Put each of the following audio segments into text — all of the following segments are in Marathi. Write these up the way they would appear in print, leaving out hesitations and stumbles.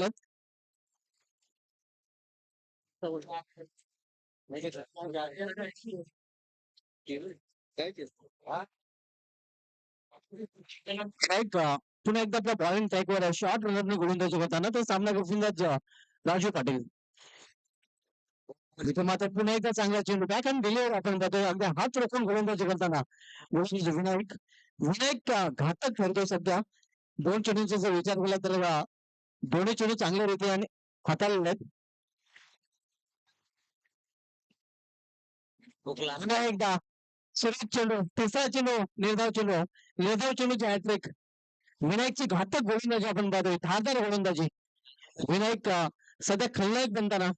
एक पुन्हा एकदा आपल्या बॉलिंग ट्रॅकवर आहे. शॉर्ट रनरने गोलंदाजी करताना तो सामना गोलंदाज राजू पाटील. इथे मात्र पुन्हा एकदा चांगला चेंडू बॅक अँड डिलिव्हर आपण बघतोय. अगदी हात रोखून गोलंदाजी करताना गोलंदाज विनायक विनायक घातक ठरतोय सध्या. दोन चेंडूंचा जर विचार केला तर दोन्ही चेंडू चांगल्या रीतीने हाताळलेले आहेत. पुन्हा एकदा सुरेश चेंडू, तिसरा चेंडू, निर्धाव चेंडूची हॅट्रिक. विनायकची घातक गोलंदाजी आपण पाहतोय. धारदार गोलंदाजी. विनायक सध्या खलनायक बनताना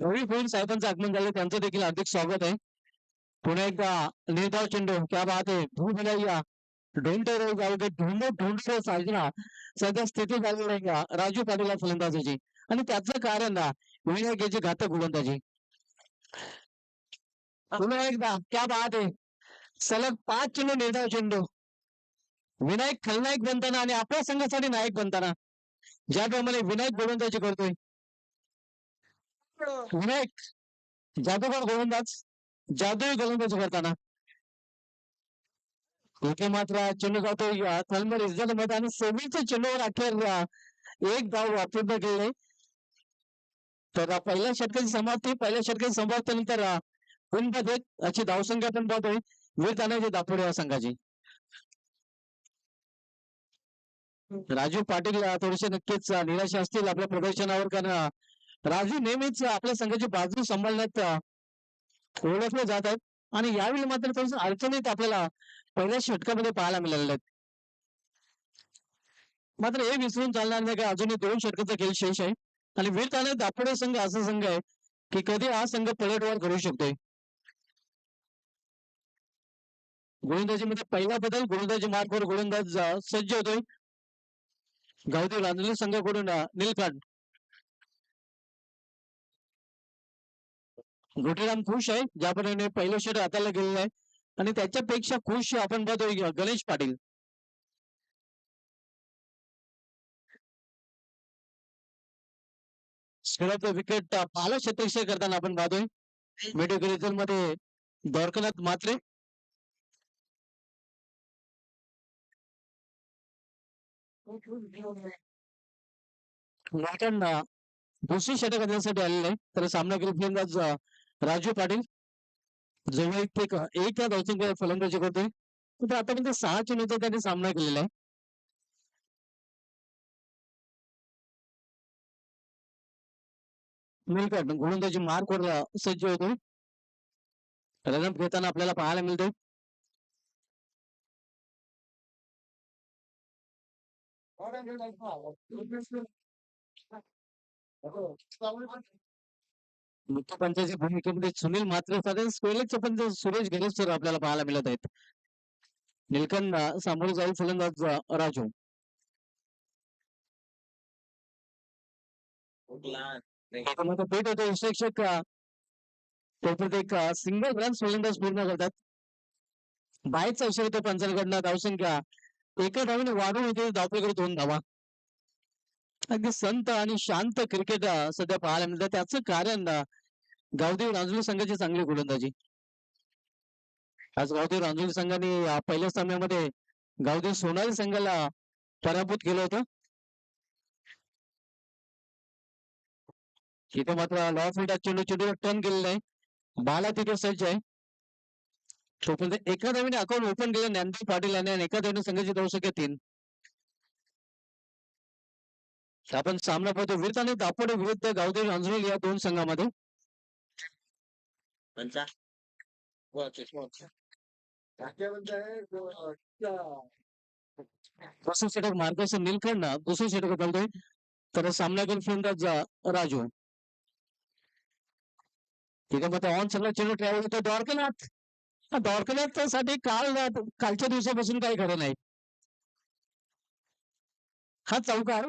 रवी फुल साहेबांचं आगमन झालं, त्यांचं देखील हार्दिक स्वागत आहे. पुन्हा एकदा निर्धाव चेंडू, क्या बात आहे, धूम बनाईया, ढोंडे रे जाऊगे, ढोंडे साजना. सध्या स्थिती झालेली आहे का राजू पाटील फलंदाजीची, आणि त्याचं कारण विनायक याची घातक गोलंदाजी. पुन्हा एकदा क्या बात आहे, सलग 5 चेंडू निर्धाव चेंडू. विनायक खलनायक बनताना आणि आपल्या संघासाठी नायक बनताना ज्याप्रमाणे विनायक गोलंदाजी करतोय. विनायक जादूगर गोलंदाज, जादुई गोलंदाजी करताना इथे मात्र चेंडू जातोय तलमर इज्जत मध्ये आणि सेमीच्या चेंडूवर अखेर एक धाव पूर्ण केले. तर पहिल्या षटकाची समाप्ती, पहिल्या षटकाची समाप्तीनंतर अशी धावसंख्या आपण पाहतोय वीर तानाजी दापोडे या संघाची. राजू पाटील थोडेसे नक्कीच निराश असतील आपल्या प्रदर्शनावर, कारण राजू नेहमीच आपल्या संघाची बाजू सांभाळण्यात ओळखले जात आहेत, आणि यावेळी मात्र थोडस अडचणीत आपल्याला पहिल्या षटकामध्ये पाहायला मिळालेले आहेत. मात्र हे विसरून चालणार नाही का अजूनही 2 षटकाचा खेळ शेष आहे, आणि वीर तानाजी दापोडे संघ असा संघ आहे की कधी हा संघ पलटवार करू शकतोय. गोलंदाजीमध्ये पहिला बदल, गोलंदाजी मार्कवर गोलंदाज सज्ज होतोय. गावदेव रांजणे संघाकडून नीलकांत. गोटीराम खुश आहे ज्याप्रमाणे पहिलं षट हाताला गेलेलं आहे, आणि त्याच्यापेक्षा खुश आपण पाहतोय गणेश पाटील. विकेट पाहिला शतकशे करताना आपण पाहतोय मिडल मध्ये द्वारकानाथ मात्रे. दुसरी षटक करण्यासाठी आलेले आहे, तर सामना फलंदाज राजू पाटील जवळ एक या धावसंख्या फलंदाजी करतोय. तर आतापर्यंत 6 चेंडूचा त्यांनी सामना केलेला आहे. नीलकंठ गोलंदाजी मार्कवर सज्ज होतोय. रनअप घेताना आपल्याला पाहायला मिळतोय. मुख्य पंचाची भूमिकेमध्ये सुनील मात्र पंच सुरेश घेरे सर आपल्याला पाहायला मिळत आहेत. निलकंठ सामोरे जाईल फलंदाज राजू. पेट होतो विश्लेषक तोपर्यंत एक सिंगल रन फलंदाज पूर्ण करतात. बाहेरचा विषय होतो पंचांकडनं धावसंख्या एका धावेने वाढून होते धावपलीकडे 2 धावा. अगदी संत आणि शांत क्रिकेट सध्या पाहायला मिळतं. त्याचं कारण गावदेव रांजोली संघाची चांगली गोलंदाजी. आज गावदेव रांजोली संघाने पहिल्या सामन्यामध्ये गावदेव सोनाली संघाला पराभूत केलं होतं. इथे मात्र लॉस चेंडूला टर्न केलेला आहे. बाला तिथे सज्ज आहे. तोपर्यंत एका धावेने अकाउंट ओपन केलं ज्ञानदेव पाटील यांनी, आणि एका धावेने संघाची धावसंख्या 3. आपण सामना पाहतो वीरताने दापोडे विरुद्ध गावदेव रांजोली या 2 संघामध्ये. दुसरं षटक मार्गदर्शन नीलकंठ दुसरं षटक चालतोय, तर सामना करून फलंदाज राजू. तिथे मात्र ऑन सगळं चेंडू ट्रॅव्हल होतो द्वारकानाथ. द्वारकानाथ साठी कालच्या दिवसापासून काही खरं नाही. हा चौकार,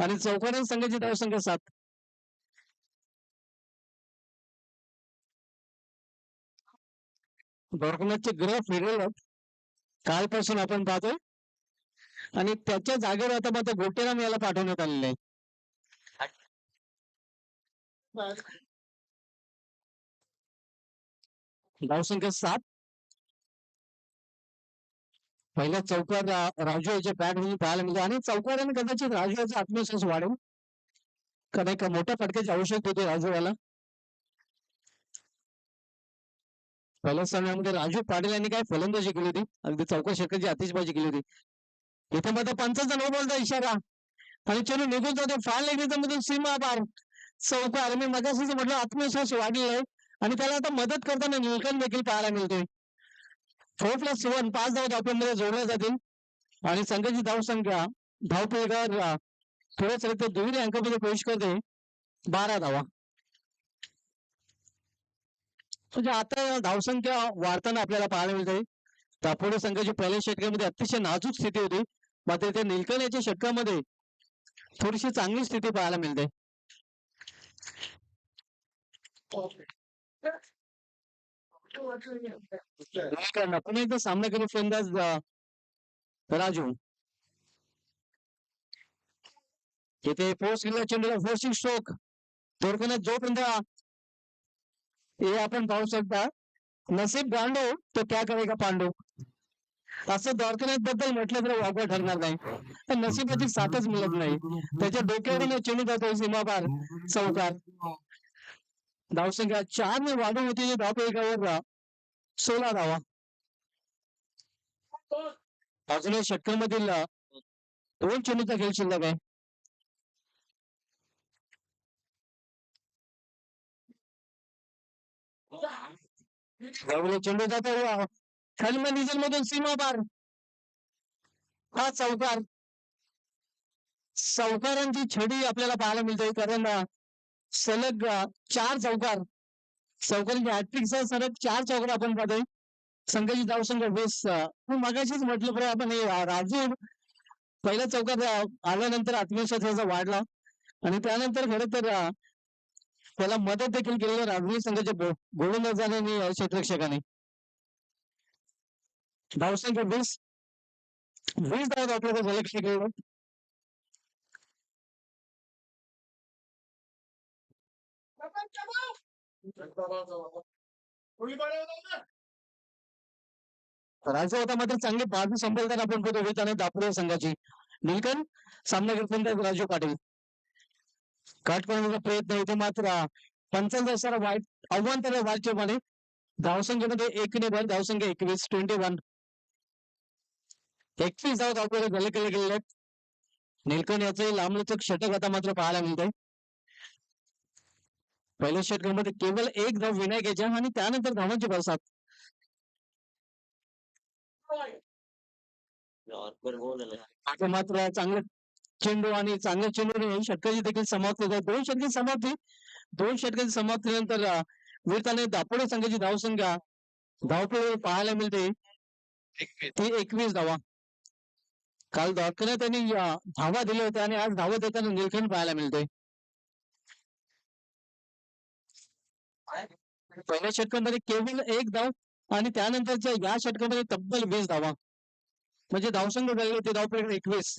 आणि चौकारांनी संघाची धावसंख्या 7. द्वारकानाथचे ग्रह फिरले कालपासून आपण पाहतोय आणि त्याच्या जागेवर आता मात्र गोटेराम याला पाठवण्यात आलेलं आहे. धावसंख्या 7. पहिल्या चौकार राजू याच्या बॅट म्हणून पाहायला मिळते आणि चौकाराने कदाचित राजू याचा आत्मविश्वास वाढेल, कारण एका मोठ्या फटक्याची आवश्यक होती राजू याला. पहिल्या सामन्यामध्ये राजू पाटील यांनी काय फलंदाजी केली होती, अगदी चौकार षटकाची आतिषबाजी केली होती. इथे मध्ये पंचाचा नो बॉलचा इशारा आणि चलो निघून जातो. फार लेगीमधून सीमा पार चौकार. मी मगाशीच म्हटलं आत्मविश्वास वाढलेला आहे आणि त्याला आता मदत करताना निलकंठ देखील पाहायला मिळतोय. 4+1 5 धावा धावपैकीमध्ये जोडल्या जातील आणि संघाची धावसंख्या धावपैकीवर थोड्याच ते दुहेरी अंकामध्ये प्रवेश करते 12 धावा. म्हणजे आता धावसंख्या वाढताना आपल्याला पाहायला मिळते. दापोडे संघाची पहिल्या षटकामध्ये अतिशय नाजूक स्थिती होती, मात्र त्या निलकंठ याच्या षटकामध्ये थोडीशी चांगली स्थिती पाहायला मिळते. पुन्हा एकदा सामना करू फलंदाज राजू. इथे फोर्स केलेला चेंडूला फोर्सिंग स्ट्रोक थोडक्यात जोपर्यंत हे आपण पाहू शकता. नसीब गांडो तो क्या करेगा पांडू, असं द्वारकानाथ बद्दल म्हटलं तर वापर ठरणार नाही. नशिबाची साथच मिळत नाही. त्याच्या डोक्यावरून चेंडू जातो सीमापार चौकार. धावसंख्या 4 ने वाढून होती धावपैकीवर 16 धावा. अजूनही षटकामधील 2 चेंडूचा खेळ शिल्लक आहे. चेंडू जातो खाली डिझेल मधून सीमा पार. हा चौकार. चौकारांची छडी आपल्याला पाहायला मिळते, कारण सलग 4 चौकार. चौकारांची हॅट्रिकसह सलग 4 चौकार आपण पाहतोय. संघाची धावसंख्या 20. मगाशीच म्हटलं बरं आपण हे राजू पहिला चौकार आल्यानंतर आत्मविश्वास त्याचा वाढला आणि त्यानंतर खरं तर त्याला मदत देखील केली राजू संघाच्या गोलंदाजाने क्षेत्ररक्षकाने. धावसंख्या 20 धाव आपल्याला लक्ष केलं. राजू होता मात्र चांगली बाजू संपलताना आपण बघतो आणि दापोडे संघाची. निलकंठ सामना करताना राजू पाटील काट करण्याचा प्रयत्न होते, मात्र पंचांचा इशारा वाईट आव्हान त्याला वाईटप्रमाणे. धावसंख्येमध्ये 1 ने भर. धावसंख्या 21 21 धाव आपल्याला गले केले गेलेले आहेत. निलकंठ याचंही लांबलचक षटक आता मात्र पाहायला मिळतंय. पहिल्या षटकामध्ये केवळ 1 धाव विनायक याच्या आणि त्यानंतर धावांची बरसात. मात्र चांगलं चेंडू आणि चांगल्या चेंडूने षटकाची देखील समाप्ती होते. 2 षटकाची समाप्ती. 2 षटकाची समाप्तीनंतर वीरताने दापोडे संघाची धावसंख्या धावपैकी पाहायला मिळते ती 21 धावा. काल द्वारकाने त्यांनी धावा दिल्या होत्या आणि आज धावा देताना निलकंठ पाहायला मिळते. पहिल्या षटकामध्ये केवळ 1 धाव आणि त्यानंतरच्या या षटकामध्ये तब्बल 20 धावा. म्हणजे धावसंख्या झाली होती धावपैकी 21.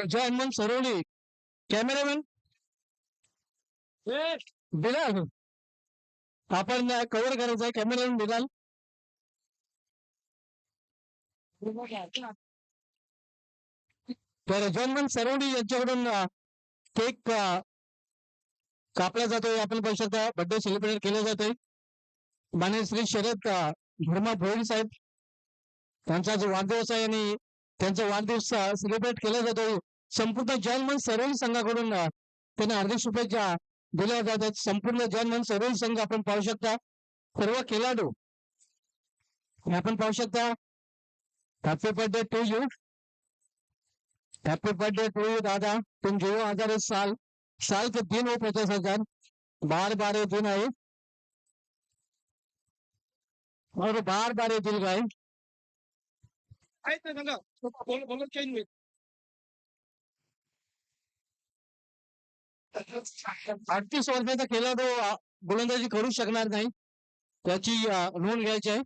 जयमन सरवली, कॅमेरामॅन बिलाल, आपण कव्हर करायचं आहे. कॅमेरामॅन बिलाल. तर जयमन सरवली यांच्याकडून केक कापला जातोय. आपण पाहू शकता बर्थडे सेलिब्रेट केलं जातोय. माननीय श्री शरद धर्मा भोईर साहेब त्यांचा जो वाढदिवस आहे आणि त्यांचा वाढदिवस सेलिब्रेट केला जातोय. संपूर्ण जयमन सरवली संघाकडून त्यांना हार्दिक शुभेच्छा दिल्या जातात. संपूर्ण जयमन सरवली संघ आपण पाहू शकता. सर्व खेळाडू आपण पाहू शकता. Happy birthday to you, happy birthday to you दादा. तुम जो 2000 साल के दिन हो 50,000 बार बार ये दिन आए और बार बार ये दिल गए. चेंज 38 वर्षाचा खेळाडू गोलंदाजी करू शकणार नाही, त्याची नोंद घ्यायची आहे.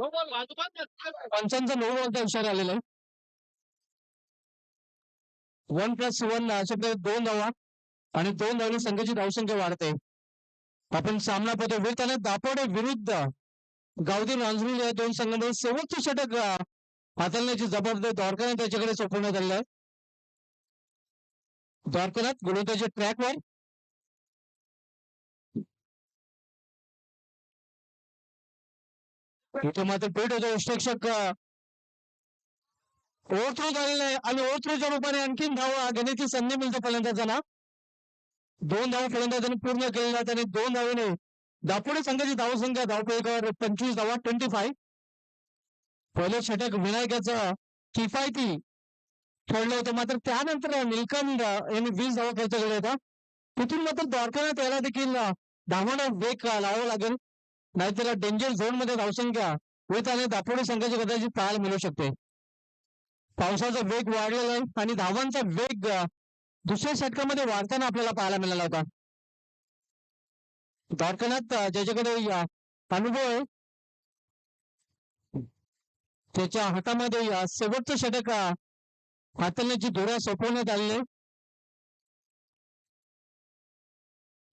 पंचांचा 9 बॉलचा इशारा आलेला आहे. 1+1 अशा प्रकारे 2 धावा आणि 2 धावने संघाची धावसंख्या वाढते. आपण सामना पाहतो वेळेने दापोडे विरुद्ध गावदी रांजणील या 2 संघांमध्ये शेवटचे षटक हाताळण्याची जबाबदारी द्वारकानाथ त्याच्याकडे सोपवण्यात आलेला आहे. द्वारकानाथ गोलंदाजी ट्रॅकवर इथे मात्र पेट होतो. यष्टरक्षक ओव्हरथ्रो झालेला आहे आणि ओव्हरथ्रोच्या रूपाने आणखीन धाव घेण्याची संधी मिळते फलंदाजांना. 2 धावा फलंदाजांनी पूर्ण केलेल्या आणि 2 धावेने दापोडे संघाची धावसंख्या धावफलकावर 25 धावा 25. पहिले षटक विनायकाचं किफायती ठरलं होतं मात्र त्यानंतर निलकंठ यांनी 20 धावा खर्च केल्या होत्या. तिथून मात्र द्वारकानाथ याला देखील धावांना वेग लावावा लागेल नाहीतर डेंजर झोन मध्ये धावसंख्या होत आणि दापोडे संघाची कदाचित पाहायला मिळू शकते. पावसाचा वेग वाढलेला आहे आणि धावांचा वेग दुसऱ्या षटकामध्ये वाढताना आपल्याला पाहायला मिळाला होता. द्वारकानाथ ज्याच्याकडे अनुभव आहे त्याच्या हातामध्ये शेवटचं षटक हाताळण्याची धुरा सोपवण्यात आलेली आहे.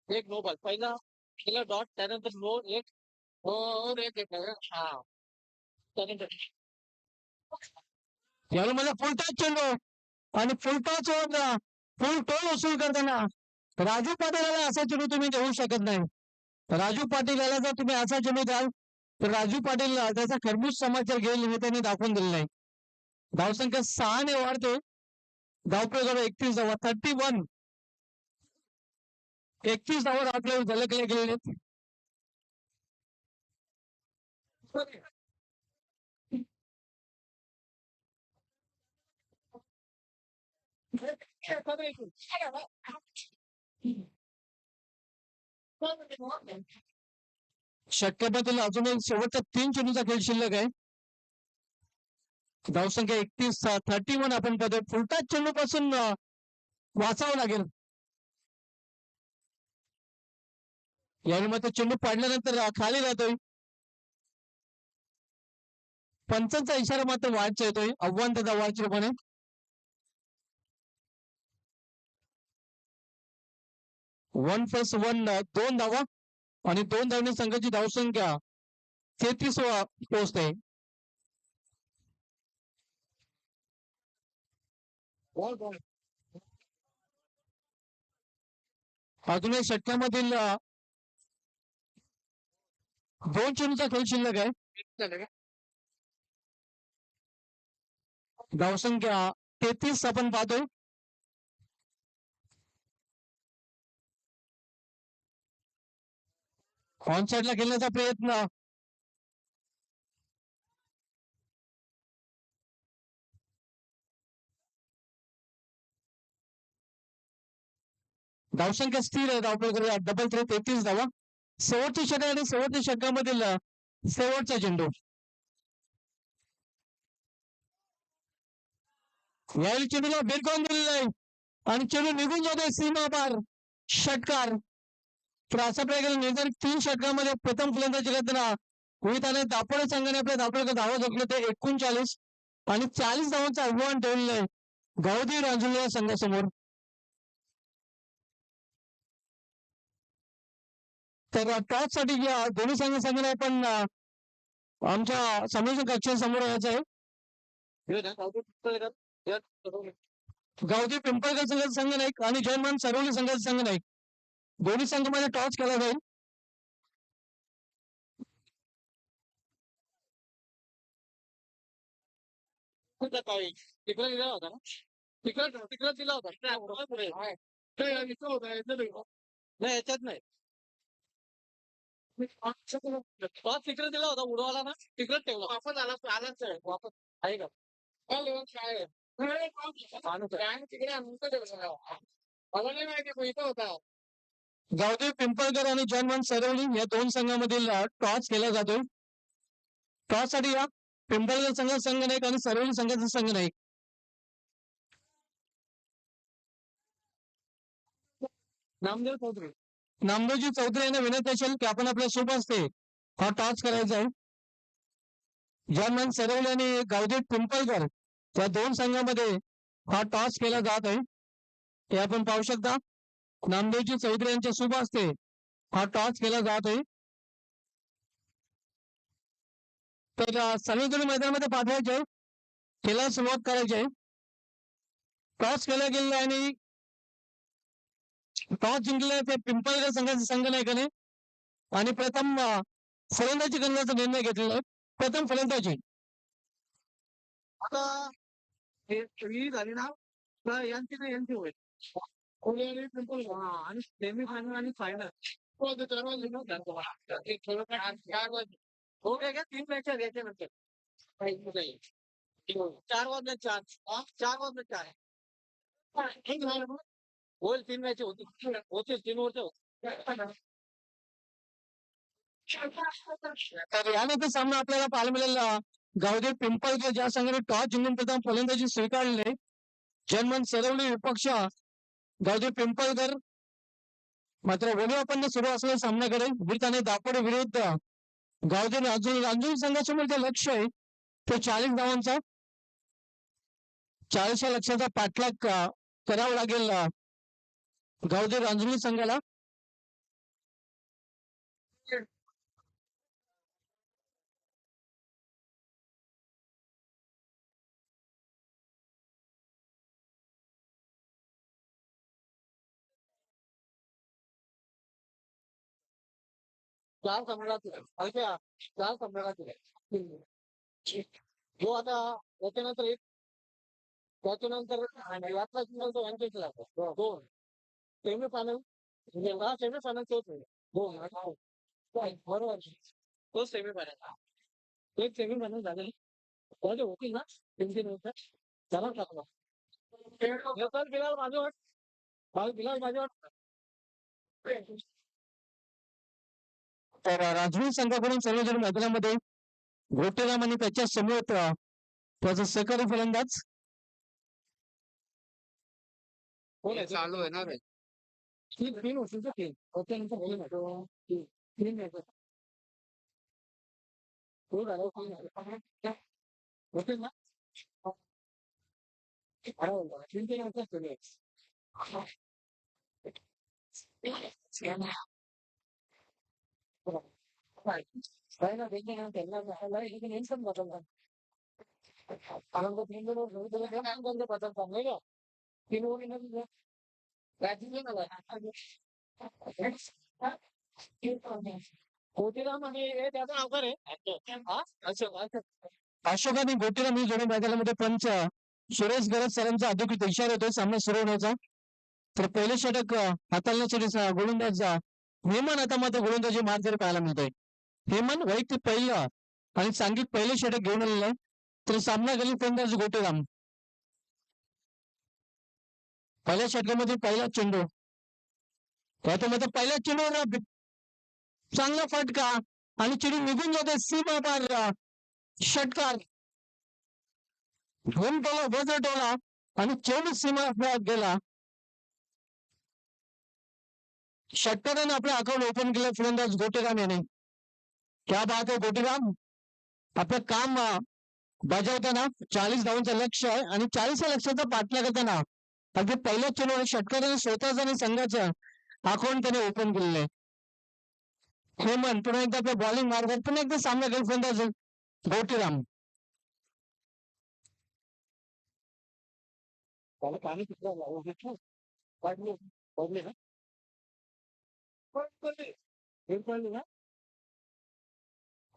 एक नो बॉल पहिला डॉट त्यानंतर नो एक यावेळी मला फुल टॉस चेंडू आणि फुल टॉस फुल टोल वसूल करताना राजू पाटील याला असा चेंडू तुम्ही देऊ शकत नाही. राजू पाटील याला जर तुम्ही असा चेंडू द्याल तर राजू पाटील त्याचा खरबूज समाचार घेईल हे त्यांनी दाखवून दिलेला आहे. धावसंख्या 6 ने वाढते. धावप्रयोग 31 धावा 31. 31 धावा आपल्याला झलकले गेलेले. षटकातील अजून एक शेवटचा 3 चेंडूचा खेळ शिल्लक आहे. धावसंख्या 31 31 आपण पाहतो. फुलटॉस चेंडू पासून वाचावं लागेल. यावेळी मात्र चेंडू पाडल्यानंतर खाली जातोय. पंचांचा इशारा मात्र वाढचा येतोय. आव्हान त्याचा वाढच्या रूपाने 1+1 2 धावा आणि 2 धावने संघाची धावसंख्या 33 पोहोचते. अजून एक षटकामधील 2 चेंडूचा खेळ शिल्लक आहे. धावसंख्या 33 आपण पाहतोय. ऑन साईडला खेळण्याचा प्रयत्न धावसंख्या स्थिर आहे. धावफलक डबल 33 धावा. शेवटचे षटक आणि शेवटच्या षटकामधील शेवटचा चेंडू यावेळी चेंडूला बेरकावून दिलेला आहे आणि चेंडू निघून जातोय सीमा पार. षटकार तर अशा प्रकारे निर्धारित 3 षटकामध्ये प्रथम फलंदाजी करताना रोहिताने दापोडे संघाने आपल्या धावफलकात धावा झोपले ते 39 आणि 40 धावांचं आव्हान ठेवलेलं आहे गावदी रांजुले संघासमोर. तर टॉस साठी दोन्ही संघाने आपण आमच्या संयोजन कक्षासमोर यायचं आहे. गावठी पिंपळगाव संघाचा संघ नाईक आणि जयमान सरवली संघाचा संघ नाईक दोन्ही संघामध्ये टॉस केला जाईल. तिकडे दिला होता ना तिकडे दिला होता नाही याच्यात नाही टॉस तिकडे दिला होता उडवाला ना तिकडे ठेवला वापस आलाच वापस आहे का गावदेव पिंपळकर आणि जयमान सरवली या 2 संघामधील टॉस केला जातोय. टॉस साठी या पिंपळकर संघाचा संघ नाईक आणि सरवली संघाचा संघ नाईक. नामदेवजी चौधरी यांना विनंती असेल की आपण आपल्या सोबत असते हा टॉस करायचा आहे. जर्मन सरवले आणि गावदेव पिंपळकर या दोन संघामध्ये हा टॉस केला जात आहे. हे आपण पाहू शकता. नामदेवजी चौधरी यांच्या शुभ हस्ते हा टॉस केला जात आहे. तर सगळीकडे मैदानामध्ये पाठवायचे, खेळायला सुरुवात करायची आहे. टॉस केला गेला आणि टॉस जिंकले ते पिंपळकर संघाचा संघ नाही का नाही, आणि प्रथम फलंदाजी करण्याचा निर्णय घेतलेला आहे. प्रथम फलंदाजी आता ही झाली ना, तर यांची तर यांची होईल. आणि सेमीफायनल आणि फायनल हो गया. 3 मॅच घ्यायच्या नंतर 4 वाजले 4 4 वाजले 4 होईल. 3 मॅच होतील 3 वर्ष. तर यानंतर सामना आपल्याला पाहायला मिळेल गावदेव पिंपळकर ज्या संघाने टॉस जिंकून प्रथम फलंदाजी स्वीकारले. जर्मन सरवली विपक्ष गावदेव पिंपळकर. मात्र वडिओपण सुरू असलेल्या सामन्याकडे वीरताने दापोडे विरुद्ध गावदेव रांजूर संघासमोर जे लक्ष आहे ते 40 धावांचा. 40 लक्षाचा पाठलाग करावा लागेल गावदेव रांजणी संघाला. चार सम्राटातील जो आता त्याच्यानंतर एक त्याच्यानंतर दोन सेमीफायनल सेमीफायनल दोन बरोबर. तो सेमीफायनल एक सेमीफायनल झालेली होतील ना 3 चला टाकला बिलाल माझे वाट बिलाल माझे वाट. तर राजवीर संघाकडून सर्वजण मैदानामध्ये घोटेराम आणि त्याच्या समोर त्याचा सहकारी फलंदाज चालू आहे ना. 3 होतील 3 होतील ना. अशोक आणि गोटीराम ही जोडी मैदानामध्ये पंच सुरेश गरज सरांचा अधिकृत इशारा होतो सामना सुरू होण्याचा. तर पहिले षटक हाताळण्यासाठी गोलंदाज हेमन आता मात्र गोलंदाजी मार्ग पाहायला मिळतोय. हेमन वैयक्तिक पहिलं आणि सांघिक पहिले षटक घेऊन आलेलं आहे. तर सामना गेली फलंदाज गोटीराम. पहिल्या षटकामध्ये पहिला चेंडू त्यामध्ये पहिल्या चेंडूवर चांगला फटका आणि चेंडू निघून जाते सीमा पार. षटकार दोन टोला बजर टोला आणि चेंडू सीमा गेला. षटकाराने आपलं अकाउंट ओपन केलं फलंदाज गोटीराम याने. क्या बात आहे गोटीराम, आपलं काम बजावताना 40 धावांचं लक्ष आहे आणि 40 लक्षाचा पाठलाग करताना अगदी पहिल्या चेंडूवर षटकाराने स्वतःच आणि संघाचं अकाउंट त्याने ओपन केलेलं आहे. हेमन पुन्हा एकदा आपल्या बॉलिंग मार्गात पुन्हा एकदा सामना करेल फलंदाज गोटीराम. पाणी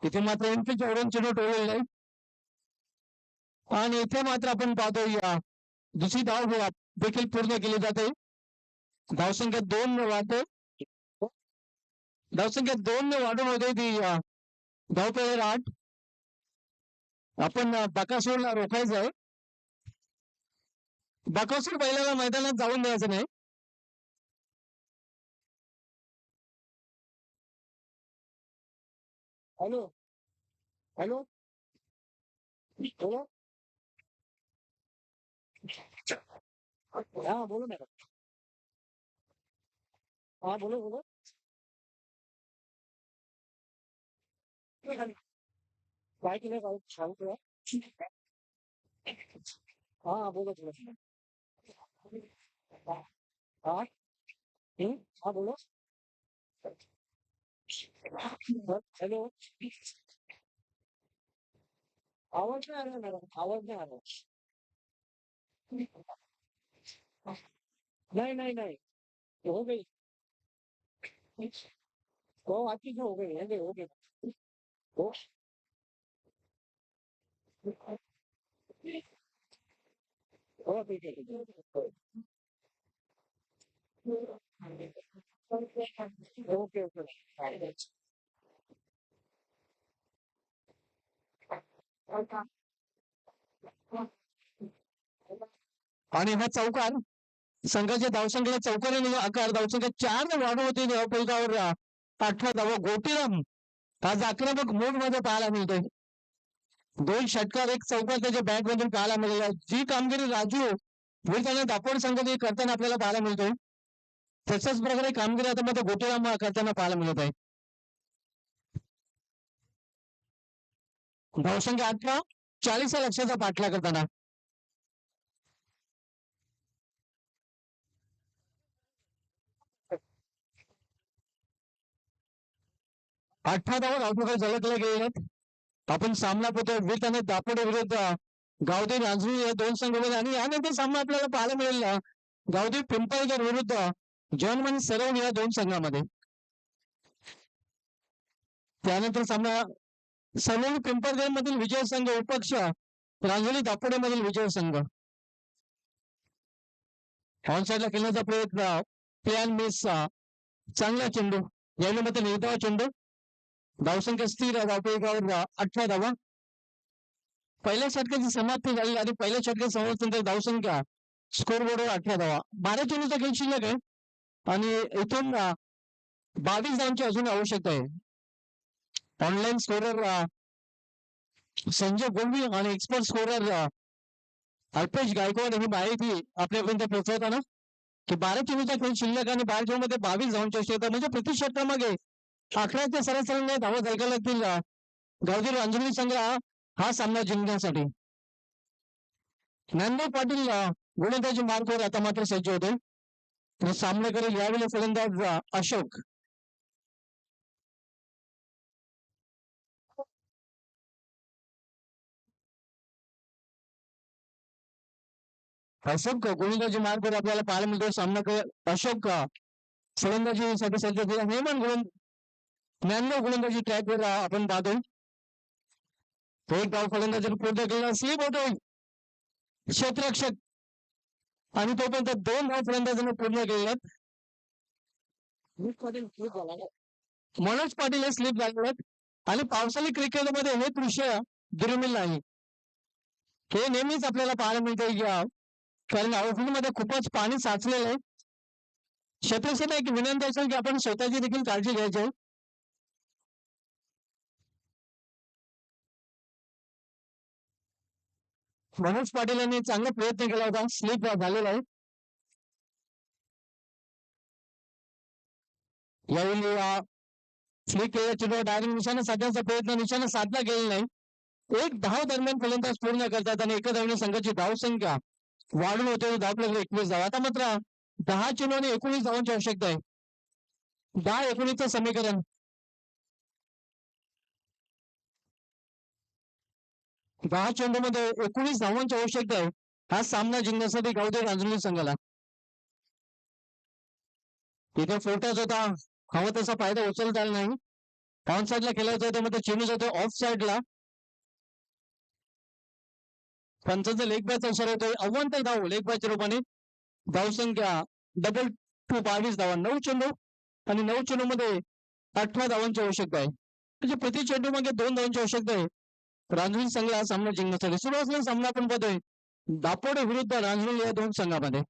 इथे मात्र एमपी चौऱ्याऐंशी चेंडू ठेवलेला आहे आणि इथे मात्र आपण पाहतो दुसरी धाव देखील पूर्ण केली जाते. धावसंख्या 2 वाढते. धावसंख्या 2 वाढून होते ती धावपळ 8. आपण बकासूरला रोखायचं आहे. बकासूर पहिल्याला मैदानात जाऊन द्यायचं नाही. हॅलो हॅलो बोलो. हा बोलो मॅडम. हा बोलो बोलो. काय केलं काय सांगतो हा बोला थोडं हा हा बोलो हॅलो आवाज नाही आला मॅडम आवाज नाही आला नहीं नहीं नहीं हो गई वो आपकी जो हो गई हो हो ठीक है ठीक है ओके ओके आणि हा चौकार संघाच्या धावसंख्येला चौकाने आकार धावसंख्या 4 वाढ होती धावपलकावर 18 धावा गोटीराम आज आक्रमक मोड मध्ये पाहायला मिळतोय 2 षटकार 1 चौकार त्याच्या बॅट मधून पाहायला मिळाला जी कामगिरी राजू विरुद्ध दापोड संघाने करताना आपल्याला पाहायला मिळतोय तशाच प्रकारे कामगिरी आता मध्ये गोटीराम करताना पाहायला मिळत आहे धावसंख्या 18 40 लक्षाचा पाठला करताना 18 धावा धावपलकावर झळकल्या गेलेत आपण सामना पाहतोय विथ आणि दापोडे विरुद्ध गावदेव रांजणी या दोन संघामध्ये आणि यानंतर सामना आपल्याला पाहायला मिळेल गावदेव पिंपळकर विरुद्ध जॉनमन सरवण या दोन संघामध्ये त्यानंतर सामना सरवण पिंपळकर मधील विजय संघ उपक्ष रांजणी दापोडे मधील विजय संघ ऑनसाईडला खेळण्याचा प्रयत्न प्लॅन मिस चांगला चेंडू यावेळी निर्धाव चेंडू धावसंख्या स्थिर धावपलकावर 18 धावा पहिल्या षटकाची समाप्ती झाली आणि पहिल्या षटकात समाप्तीनंतर धावसंख्या स्कोर बोर्डवर 18 धावा 12 चेंडूचा खेळ शिल्लक आहे आणि इथून 22 धावांची अजून आवश्यकता आहे ऑनलाईन स्कोरर संजय गोंडी आणि एक्सपर्ट स्कोरर अल्पेश गायकवाड ही माहिती आपल्यापर्यंत पोहोचवताना की 12 चेंडूचा खेळ शिल्लक आणि 12 चेंडूमध्ये 22 धावांची आवश्यकता म्हणजे प्रति षटकामागे 11 ते सरासरी धावा जायला लागतील गावदेव रांजणी संघ हा सामना जिंकण्यासाठी ज्ञानदेव पाटील गोलंदाजी मार्गवर आता मात्र सज्ज होते सामना करेल यावेळी फलंदाज अशोक गोलंदाजी मार्गवर आपल्याला पाहायला मिळतो सामना अशोक फलंदाजीसाठी सज्ज होते हेमंत ज्ञानदेव गोलंदाजी ट्रॅकवर आपण पाहतोय एक डाव फलंदाजी पूर्ण केला स्लिप होतोय क्षेत्ररक्षक आणि तोपर्यंत 2 धाव फलंदाजांना पूर्ण केलेत मनोज पाटील हे स्लिप झाले आणि पावसाळी क्रिकेटमध्ये हे दृश्य दुर्मिळ नाही हे नेहमीच आपल्याला पाहायला मिळते कारण आउटफील्डमध्ये खूपच पाणी साचलेलं आहे क्षेत्रक्षक एक विनंती असेल की आपण स्वतःची देखील काळजी घ्यायची मनोज पाटील यांनी चांगला प्रयत्न केला होता स्लिप झालेला आहे यावेळी स्लिप केल्याच्या डायरेक्ट निशाणा साधण्याचा प्रयत्न निशाणा साधला गेला नाही एक धाव दरम्यान फलंदाज पूर्ण करतात आणि एका धावने संघाची धावसंख्या वाढून होते धावपलकावर 21 धाव आता मात्र 10 चेंडू आणि 19 धावांची आवश्यकता आहे 10-19 समीकरण 10 चेंडूमध्ये 19 धावांची आवश्यकता आहे हा सामना जिंकण्यासाठी गावदेव रांजणी संघाला इथे फोटोच होता हवा तसा फायदा उचलता आला नाही ऑन साईडला खेळायचं होतं मग चेंडू जातो ऑफ साईडला पंचांचा लेग बॅच इशारा होतोय अव्वल धाव लेग बॅचच्या रूपाने धावसंख्या डबल टू 22 धावा 9 चेंडू आणि 9 चेंडू मध्ये 18 धावांची आवश्यकता आहे म्हणजे प्रति चेंडू मागे 2 धावांची आवश्यकता आहे रांजणी संघाला सामना जिंकण्यासाठी सुरू असलेला सामना आपण पाहतोय दापोडे विरुद्ध रांजणी या दोन संघामध्ये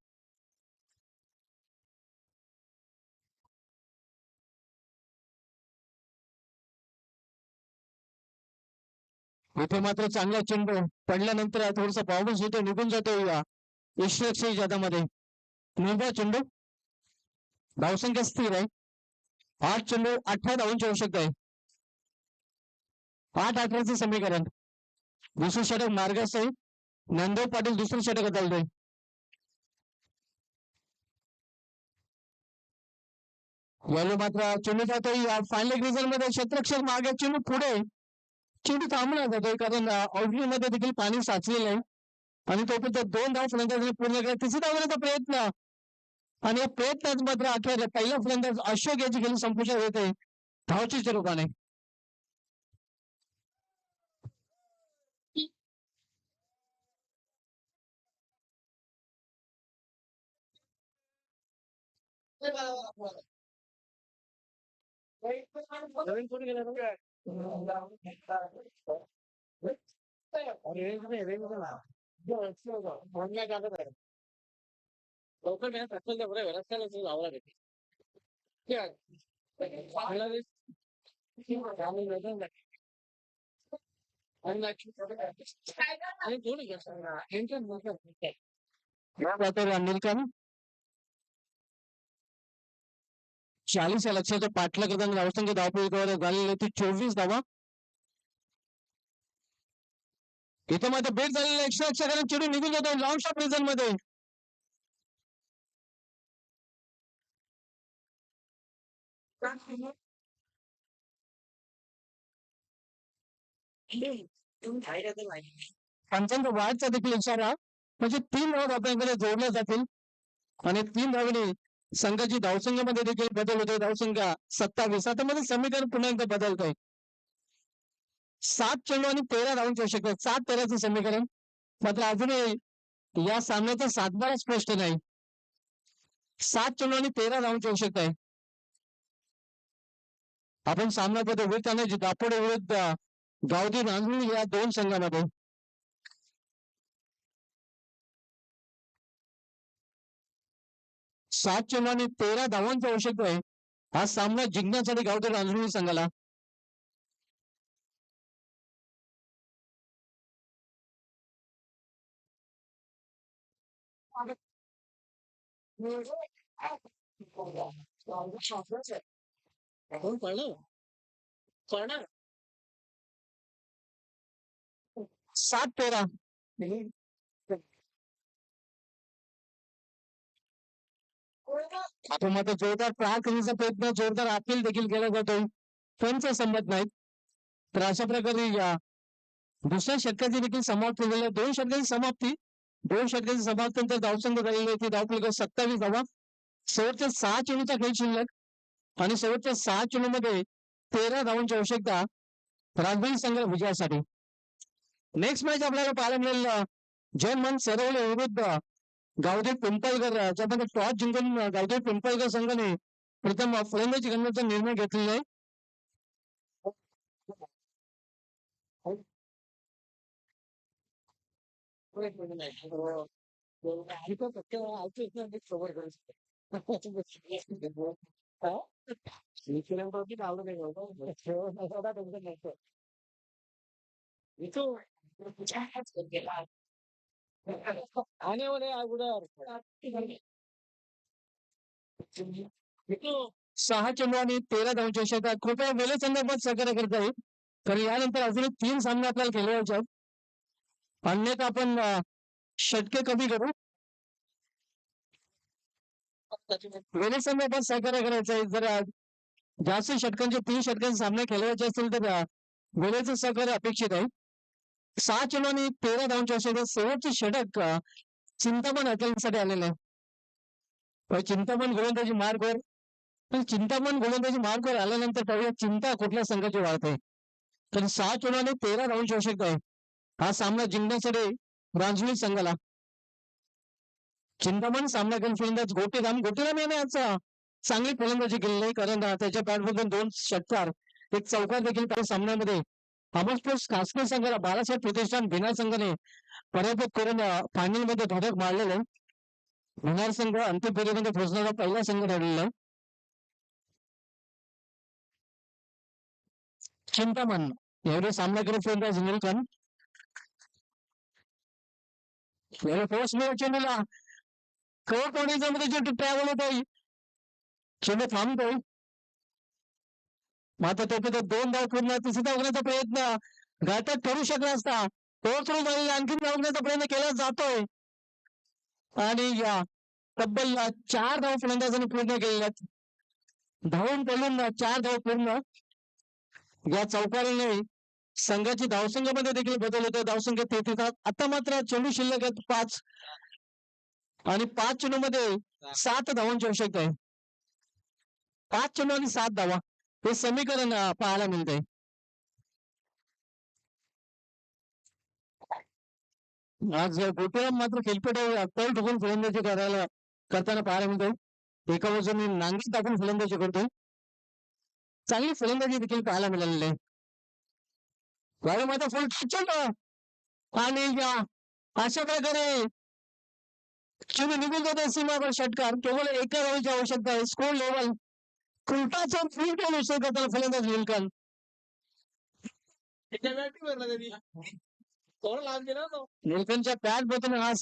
इथे मात्र चांगला चेंडू पडल्यानंतर थोडासा पाऊस होतो निघून जातो यशलक्ष्मी जादामध्ये निर्भय चेंडू धावसंख्या स्थिर आहे 8 चेंडू 18 धावांची आवश्यकता आहे 8-18चं समीकरण. दुसरं षटक मार्गस्थ आहे. नंदू पाटील दुसरं षटक बदलतोय. याला मात्र चेंडू जातोय या फायनल रिझल्ट मध्ये क्षेत्ररक्षक मागे चेंडू पुढे. चेंडू थांबला जातोय कारण आउटफील्ड मध्ये देखील पाणी साचलेलं आहे आणि तोपर्यंत 2 धाव फलंदाजांनी पूर्ण केला. तिसऱ्या धावण्याचा प्रयत्न आणि या प्रयत्नात मात्र अखेर पहिला फलंदाज अशोक याची खेळी संपुष्टात येते धावचीच्या रूपाने. नवीन कोणी गेला लवकर मी टक्कल द्या बरं रस्त्याला लावला अनिल खान 40 या लक्षाचा पाठला करताना धावसंख्या धावपळीवर झालेली होती 24 धावा. इथं मात्र बेट झालेला एक्स्ट्रा कारण चेडू निघून जातो लॉंग शॉट रिझन मध्ये. पंचांचा वाढचा देखील इशारा म्हणजे 3 धावा आपल्याकडे जोडल्या जातील आणि 3 धावेने संघाची धावसंख्येमध्ये देखील बदल होतोय. धावसंख्या 27. आता मध्ये समीकरण पुन्हा एकदा बदलतोय. 7 चेंडू आणि 13 धावांची आवश्यकता. 7-13चं समीकरण मात्र अजूनही या सामन्याचा सातबारा स्पष्ट नाही. 7 चेंडू आणि 13 धावांची आवश्यकता आहे. आपण सामन्यामध्ये विरुद्ध दापोडे विरुद्ध गावदी नांदूर या 2 संघामध्ये 7 चेंडू आणि 13 धावांची आवश्यकता आहे. हा सामना जिंकण्यासाठी गावदी नांदूर संघाला. पडलं 7-13. आपण मात्र जोरदार प्रहार करण्याचा प्रयत्न जोरदार अपील देखील केला जातो. पंच संमत नाहीत. तर अशा प्रकारे या दुसऱ्या षटकाची देखील समाप्ती झालेली. 2 षटकाची समाप्ती 2 षटकाची समाप्ती नंतर धावसंख्या झालेली होती धावफलक 27 धावा. शेवटच्या 6 चेंडूचा खेळ शिल्लक आणि शेवटच्या 6 चेंडूमध्ये 13 धावांची आवश्यकता राजबाई संघ विजयासाठी. नेक्स्ट मॅच आपल्याला पाहायला मिळेल जयमन सरवले विरुद्ध गावदेव पिंपळकर. ज्यामध्ये टॉस जिंकून गावदेव पिंपळकर संघाने प्रथम फलंदाजी करण्याचा निर्णय घेतलेला आहे. सहा चेंडू आणि 13 धावांची आवश्यकता. कृपया वेळे संदर्भात सहकार्य करता येईल कारण यानंतर अजून 3 सामने आपल्याला खेळवायचे आहेत. अन्यथा आपण षटके कमी करू. वेळे संदर्भात सहकार्य करायचं आहे. जर जास्त षटकांचे 3 षटकांचे सामने खेळवायचे असतील तर वेळेचं सहकार्य अपेक्षित आहे. 6 चेंडू आणि 13 धावांची आवश्यकता. शेवटचे षटक चिंतामण अकेलसाठी आलेलं आहे. चिंतामण गोलंदाजी मार्गवर पण चिंतामण गोलंदाजी मार्गवर आल्यानंतर तेवढ्या चिंता कुठल्या संघाची वाढते. तर 6 चेंडू आणि 13 धावांची आवश्यकता आहे. हा सामना जिंकण्यासाठी रांजणी संघाला. चिंतामण सामना करून फलंदाज गोटीराम याने आज चांगली फलंदाजी केलेली आहे कारण त्याच्या बॅटमधून 2 षटकार एक चौकार देखील काही सामन्यामध्ये अमरस्पोर्ट्स खासकर संघाला बाळासाहेब प्रतिष्ठान भिनार संघाने पराभूत करून फायनल मध्ये धडक मारलेलं आहे. भिनार संघ अंतिम फेरीमध्ये पोहोचणारा पहिला संघ ठरलेला आहे. चिंतामण एवढे सामना करत फलंदाज अनिल खान पोस्ट चेंडूला कव्हर कोणीच्या मध्ये चेंडू ट्रॅव्हल होतोय. चेंडू थांबतोय मात्र त्यापैकी 2 धाव पूर्ण, तिसरी धाव घेण्याचा प्रयत्न घाटात ठरू शकला असता. ओव्हरथ्रो झालेला आणखीन धाव घेण्याचा प्रयत्न केला जातोय आणि या तब्बल 4 धाव फलंदाजांनी पूर्ण केलेल्या आहेत. धावून पडून 4 धाव पूर्ण. या चौकारीने संघाची धावसंख्येमध्ये देखील बदल होतो. धावसंख्या 33. आता मात्र चेंडू शिल्लक आहेत 5 आणि 5 चेंडूमध्ये 7 धावांची आवश्यकता आहे. 5 चेंडू आणि 7 धावा हे समीकरण पाहायला मिळतंय. आज गोपीराम मात्र खेळपट्टीवर तळ ठोकून फलंदाजी करताना पाहायला मिळतोय. एका बाजूने नांगी टाकून फलंदाजी करतोय. चांगली फलंदाजी देखील पाहायला मिळालेली आहे. मात्र फुल चेंडू आणि अशा प्रकारे चेंडू निघून जातो सीमावर. षटकार. केवळ एका धावेची आवश्यकता आहे. स्कोर लेवल फुलटाचा फुल केलं करताना फलंदाज निलकंठ. निलकंठच्या पॅड मधून हा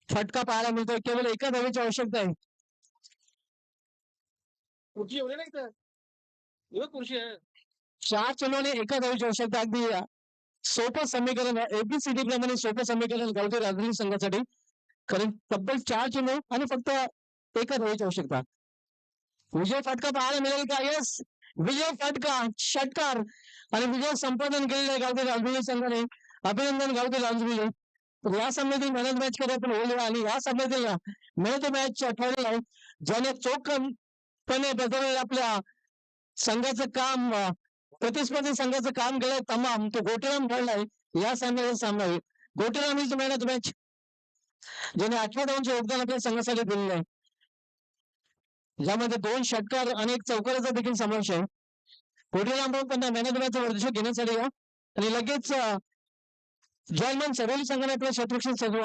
फटका पाहायला मिळतोय. केवळ एका धावेची आवश्यकता आहे. चार चेंडूने एका धावेची आवश्यकता. अगदी सोपं समीकरण एबीसीडी प्रमाणे सोपं समीकरण गावठी राजधानी संघासाठी. कारण तब्बल 4 चेंडू आणि फक्त एका धावेची आवश्यकता. विजय फटका पाहायला मिळेल का? यस, विजय फटका. षटकार आणि विजय संपादन केलेले गावठी राजधानी संघाने. अभिनंदन गावठी राजधानी. या सामन्यातील मॅन ऑफ मॅच कडे आपण होईल आणि या सामन्यातील मॅन ऑफ द मॅच ठरलेला आहे. ज्याने चोखपणे बदललेलं आपल्या संघाचं काम, प्रतिस्पर्धी संघाचं काम केलंय तमाम, तो गोटीराम ठरलाय. या सामन्याचा सामना होईल. Gotiram is man of the match, ज्याने 18 धावांचे योगदान आपल्या संघासाठी दिलेलं आहे. ज्यामध्ये 2 षटकार आणि 1 चौकाराचा देखील समावेश आहे. गोटीराम पण मॅन ऑफ द मॅच वर्चस्व घेण्यासाठी आणि लगेच जर्मन सरोली संघाने आपल्या शत्रुघ्न